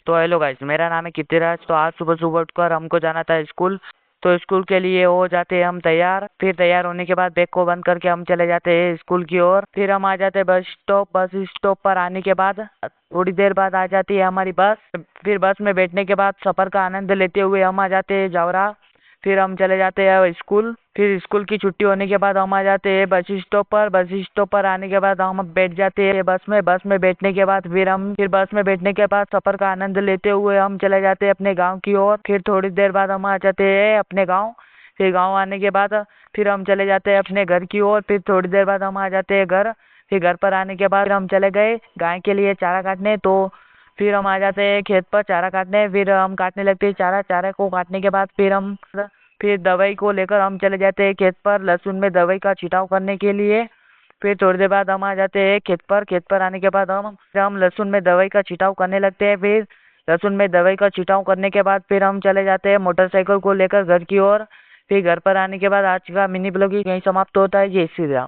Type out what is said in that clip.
तो hello guys, मेरा नाम है कीर्तिराज। तो आज सुबह सुबह उठकर हमको जाना था स्कूल। तो स्कूल के लिए हो जाते हैं हम तैयार। फिर तैयार होने के बाद बैग को बंद करके हम चले जाते हैं स्कूल की ओर। फिर हम आ जाते हैं बस स्टॉप। बस स्टॉप पर आने के बाद थोड़ी देर बाद आ जाती है हमारी बस। फिर बस में बैठने के बाद सफर का आनंद लेते हुए हम आ जाते हैं जावरा। फिर हम चले जाते हैं स्कूल। फिर स्कूल की छुट्टी होने के बाद हम आ जाते हैं बस स्टॉप पर। बस स्टॉप पर आने के बाद हम बैठ जाते हैं बस में। बस में बैठने के बाद फिर बस में बैठने के बाद सफर का आनंद लेते हुए हम चले जाते हैं अपने गांव की ओर। फिर थोड़ी देर बाद हम आ जाते हैं अपने गांव। फिर गांव आने के बाद फिर हम चले जाते हैं अपने घर की ओर। फिर थोड़ी देर बाद हम आ जाते हैं घर। फिर घर पर आने के बाद हम चले गए गाय के लिए चारा काटने। तो फिर हम आ जाते हैं खेत पर चारा काटने। फिर हम काटने लगते हैं चारा। चारे को काटने के बाद फिर दवाई को लेकर हम चले जाते हैं खेत पर लहसुन में दवाई का छिड़काव करने के लिए। फिर थोड़ी देर बाद हम आ जाते हैं खेत पर। खेत पर आने के बाद हम लहसुन में दवाई का छिड़काव करने लगते हैं। फिर लहसुन में दवाई का छिड़काव करने के बाद फिर हम चले जाते हैं मोटरसाइकिल को लेकर घर की ओर। फिर घर पर आने के बाद आज का मिनी ब्लॉग यहीं समाप्त होता है। जय श्री राम।